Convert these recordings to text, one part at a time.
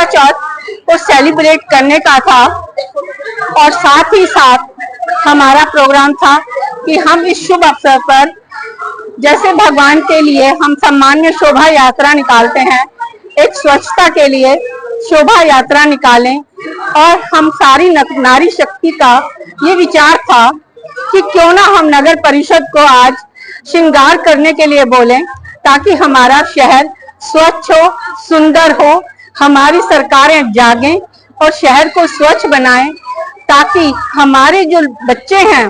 चौथ को सेलिब्रेट करने का था और साथ ही साथ हमारा प्रोग्राम था कि हम इस शुभ अवसर पर जैसे भगवान के लिए हम सामान्य शोभा यात्रा निकालते हैं, एक स्वच्छता के लिए शोभा यात्रा निकालें। और हम सारी नारी शक्ति का ये विचार था कि क्यों ना हम नगर परिषद को आज श्रृंगार करने के लिए बोलें, ताकि हमारा शहर स्वच्छ हो, सुंदर हो, हमारी सरकारें जागें और शहर को स्वच्छ बनाएं, ताकि हमारे जो बच्चे हैं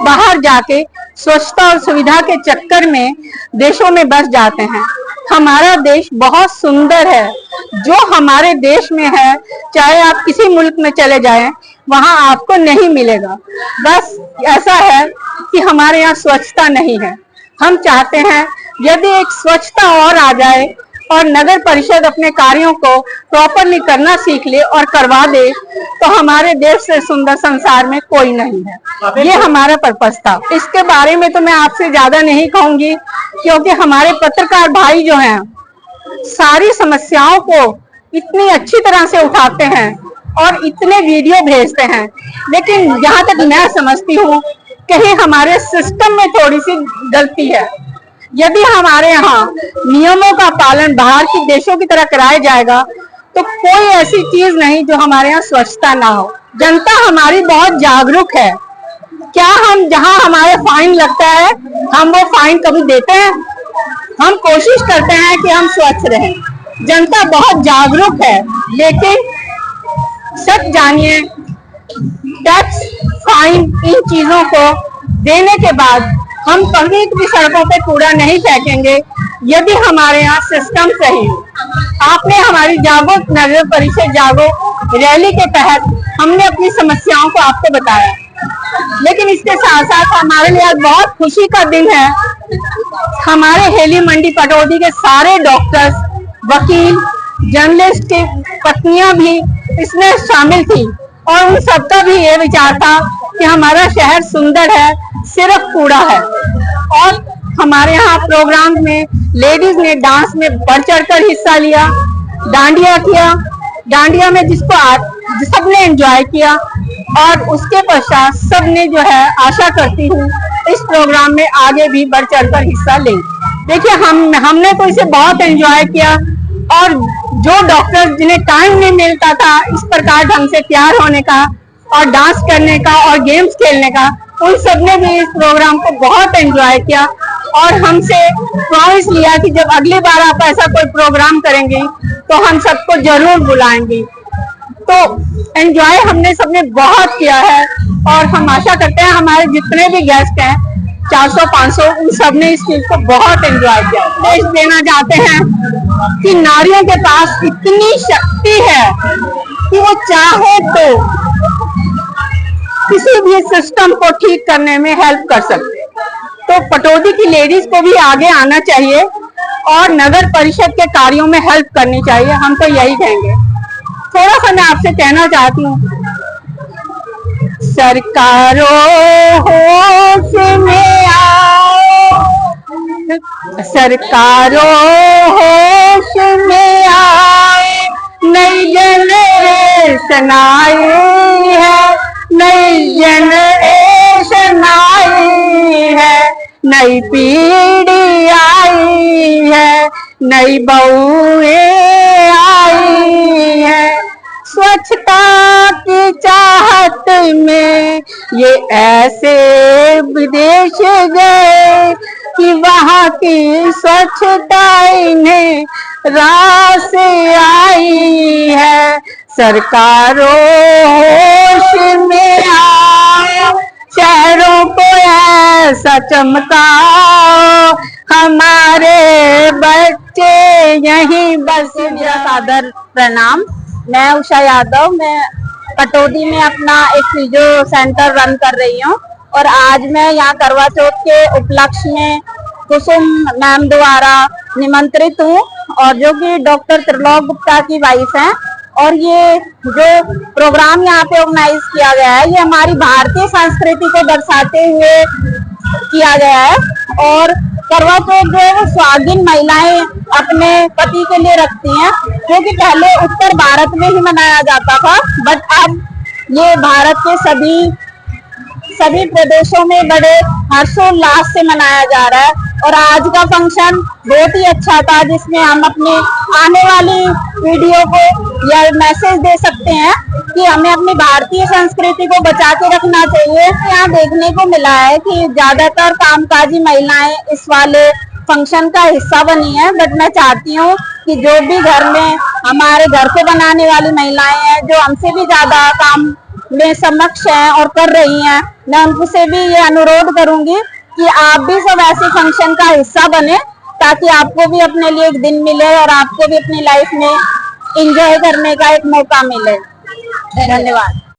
बाहर जाके स्वच्छता और सुविधा के चक्कर में देशों में बस जाते हैं। हमारा देश बहुत सुंदर है, जो हमारे देश में है चाहे आप किसी मुल्क में चले जाएं वहां आपको नहीं मिलेगा। बस ऐसा है कि हमारे यहाँ स्वच्छता नहीं है। हम चाहते हैं यदि एक स्वच्छता और आ जाए और नगर परिषद अपने कार्यों को प्रॉपरली करना सीख ले और करवा दे, तो हमारे देश से सुंदर संसार में कोई नहीं है। ये हमारा पर्पस था। इसके बारे में तो मैं आपसे ज्यादा नहीं कहूंगी, क्योंकि हमारे पत्रकार भाई जो हैं सारी समस्याओं को इतनी अच्छी तरह से उठाते हैं और इतने वीडियो भेजते हैं, लेकिन जहां तक मैं समझती हूँ कहीं हमारे सिस्टम में थोड़ी सी गलती है। यदि हमारे यहाँ नियमों का पालन बाहर के देशों की तरह कराया जाएगा तो कोई ऐसी चीज नहीं जो हमारे यहाँ स्वच्छता ना हो। जनता हमारी बहुत जागरूक है। क्या हम जहाँ हमारे फाइन लगता है हम वो फाइन कभी देते हैं? हम कोशिश करते हैं कि हम स्वच्छ रहें। जनता बहुत जागरूक है, लेकिन सच जानिए टैक्स, फाइन, इन चीजों को देने के बाद हम कभी भी सड़कों पे कूड़ा नहीं फेंकेंगे यदि हमारे यहाँ सिस्टम सही हो। आपने हमारी जागो नगर परिषद जागो रैली के तहत हमने अपनी समस्याओं को आपको बताया, लेकिन इसके साथ साथ हमारे लिए आज बहुत खुशी का दिन है। हमारे हेली मंडी पटौदी के सारे डॉक्टर्स, वकील, जर्नलिस्ट की पत्नियां भी इसमें शामिल थी और उन सबका भी ये विचार था कि हमारा शहर सुंदर है, सिर्फ कूड़ा है। और हमारे यहाँ प्रोग्राम में लेडीज ने डांस में बढ़ चढ़कर हिस्सा लिया, डांडिया किया, डांडिया में जिसको सबने एंजॉय किया और उसके पश्चात सबने जो है आशा करती हूँ इस प्रोग्राम में आगे भी बढ़ चढ़कर हिस्सा लें। देखिए हमने तो इसे बहुत एंजॉय किया और जो डॉक्टर जिन्हें टाइम नहीं मिलता था इस प्रकार ढंग से तैयार होने का और डांस करने का और गेम्स खेलने का, उन सबने भी इस प्रोग्राम को बहुत एंजॉय किया और हमसे प्रॉमिस लिया कि जब अगली बार आप ऐसा कोई प्रोग्राम करेंगे तो हम सबको जरूर बुलाएंगे। तो एंजॉय हमने सबने बहुत किया है और हम आशा करते हैं हमारे जितने भी गेस्ट हैं 400-500 उन सबने इस चीज को बहुत एंजॉय किया। देश देना चाहते हैं कि नारियों के पास इतनी शक्ति है कि वो चाहे तो किसी भी सिस्टम को ठीक करने में हेल्प कर सकते। तो पटौदी की लेडीज को भी आगे आना चाहिए और नगर परिषद के कार्यों में हेल्प करनी चाहिए। हम तो यही कहेंगे। थोड़ा सा मैं आपसे कहना चाहती हूँ, सरकारों होश में आओ, सरकारों होश में आओ, नई जनरेशन आई है, नई जनरेशन आई है, नई पीढ़ी आई है, नई बहुएं आई है। स्वच्छता की चाहत में ये ऐसे विदेश गए कि वहाँ की स्वच्छता इन्हें रास आई है। सरकारों होश में आओ, शहरों को ऐसा चमकाओ, हमारे बच्चे यहीं बस। मेरा सादर प्रणाम। मैं उषा यादव, मैं पटौदी में अपना एक फिजियो सेंटर रन कर रही हूँ और आज मैं यहाँ करवा चौथ के उपलक्ष्य में कुसुम मैम द्वारा निमंत्रित हूँ और जो कि डॉक्टर त्रिलोक गुप्ता की वाइफ हैं। और ये जो प्रोग्राम यहाँ पे ऑर्गेनाइज किया गया है ये हमारी भारतीय संस्कृति को दर्शाते हुए किया गया है। और करवा चौथ जो है वो सुहागिन महिलाएं अपने पति के लिए रखती हैं, क्योंकि पहले उत्तर भारत में ही मनाया जाता था, बट अब ये भारत के सभी प्रदेशों में बड़े हर्षोल्लास से मनाया जा रहा है। और आज का फंक्शन बहुत ही अच्छा था, जिसमें हम अपने आने वाली पीढ़ियों को यह मैसेज दे सकते हैं कि हमें अपनी भारतीय संस्कृति को बचा के रखना चाहिए। यहाँ देखने को मिला है कि ज्यादातर कामकाजी महिलाएं इस वाले फंक्शन का हिस्सा बनी है, बट मैं चाहती हूँ कि जो भी घर में हमारे घर को बनाने वाली महिलाएं हैं, जो हमसे भी ज्यादा काम में समक्ष हैं और कर रही हैं, मैं उनसे भी ये अनुरोध करूंगी कि आप भी सब ऐसे फंक्शन का हिस्सा बने, ताकि आपको भी अपने लिए एक दिन मिले और आपको भी अपनी लाइफ में एंजॉय करने का एक मौका मिले। धन्यवाद।